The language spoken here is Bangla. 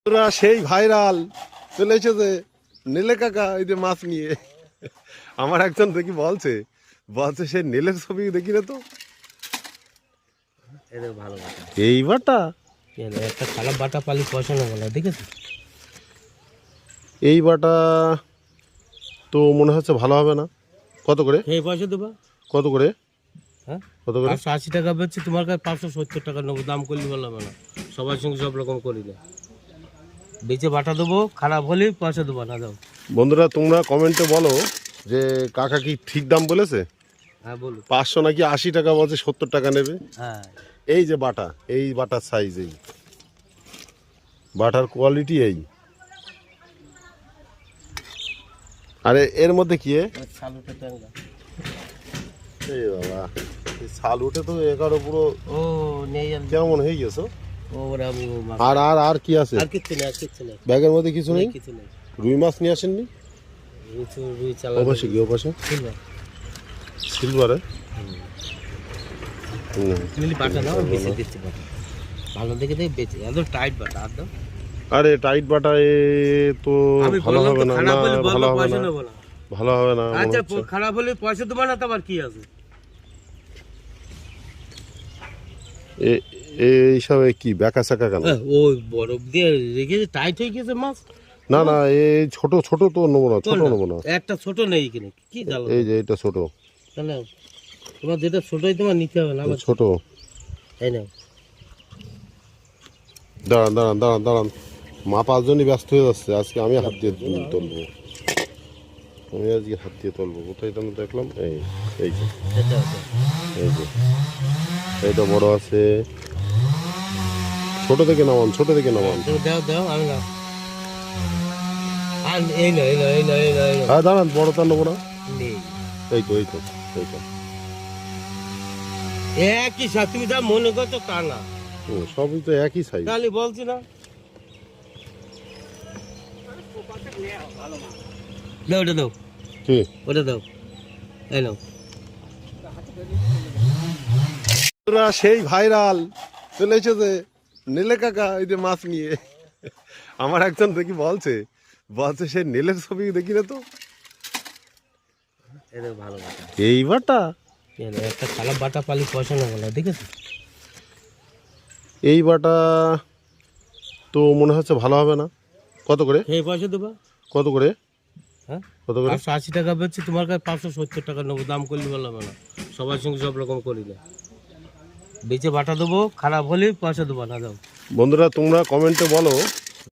তোরা সেই ভাইরাল চলে এসেছে নীলে কাকা এই যে মাছ নিয়ে। আমার একজন দেখি বলছে সেই নীলের ছবি দেখি না তো ভালো এই বাটা একটা খারাপ বাটা পালি পয়সা নেবো না, দেখেছি এই বাটা তো মনে হচ্ছে ভালো হবে না। কত করে এই পয়সা দেবা? কত করে? হ্যাঁ কত করে? 580 টাকা বেচছি, তোমার কাছে 570 টাকা নেবো। দাম করলে ভালো হবে না, সবার সঙ্গে সব রকম করি না। বেচে বাটা দেবো, খারাপ হলে পয়সা দেবো না। দাও বন্ধুরা, তোমরা কমেন্টে বলো যে কাকা কি ঠিক দাম বলেছে। হ্যাঁ বলো। 500 নাকি 80 টাকা বলছে, 70 টাকা নেবে। হ্যাঁ এই যে বাটা, এই বাটার সাইজ, এই বাটার কোয়ালিটি এই। আরে এর মধ্যে কি এই বাবা, এই শাল উঠে তো এগারো পুরো ও নেই কেমন হয়ে গেছে। আর আর আর কি আছে? আর কিচ্ছু নেই, আর কিচ্ছু নেই, ব্যাগের মধ্যে কিছু নেই। কিছু নেই। রুই মাছ নিয়ে আসেননি? রুই চালা অবশ্যই কি অবশ্যই সিলভারে বাটা দাও, বেশি দিচ্ছি বাটা ভালো দেখে দেয় বেঁচে। একদম টাইট বাটা আর দাও। আরে টাইট বাটা এ তো ভালো হবে না, না ভালো হবে না, ভালো হবে না। আচ্ছা খারাপ হলে পয়সা দেবো না, তো আবার কি আছে? এইসব কি বেকা সেকা কেন? ওই বরফ দিয়ে রেখেছে, টাইট হয়ে গেছে মাছ। না না, এই ছোট ছোট তো নেবো না, ছোট নেবো না। একটা ছোট নেই কিনে কি জানো? এই যে এটা ছোট। তাহলে তোমার যেটা ছোটই তোমার নিতে হবে না, আমার ছোট। এই নাও। দাঁড়ান দাঁড়ান দাঁড়ান দাঁড়ান, মা 5 জনই ব্যস্ত হয়ে যাচ্ছে। আজকে আমি হাত দিয়ে তুলবো, আমি আজকে হাত দিয়ে তুলবো। কোথায় তো দেখলাম এই এই যে এই যে এইটা বড় আছে। ছোট থেকে নামান, ছোট থেকে নামান। দাও দাও, আমি না আর এই না এই না এই না এই না। হ্যাঁ দাঁড়ান, বড়টা নেবো না। নেই, এই তো এই তো এই তো একই সাথে তুমি যা মনে করছো তা না। সবই তো একই সাইজ। তাহলে বলছি না, দাও ওটা দাও, কি ওটা দাও, এই নাও। তোরা সেই ভাইরাল চলে এসেছে নীলে কাকা এই যে মাছ নিয়ে। আমার একজন দেখি বলছে সেই নীলের ছবি দেখি না তো ভালো বাটা এই বাটা একটা খারাপ বাটা পালি পয়সা নেবো না, দেখেছি এই বাটা তো মনে হচ্ছে ভালো হবে না। কত করে? এই পয়সা দেবা? কত করে? হ্যাঁ কত করে? 580 টাকা বেচছি, তোমার কাছে 570 টাকা নেবো। দাম করলে ভালো হবে না, সবার সঙ্গে সব রকম করি না। বেচে বাটা দেবো, খারাপ হলে পয়সা দেবো না। দাও বন্ধুরা, তোমরা কমেন্টে বলো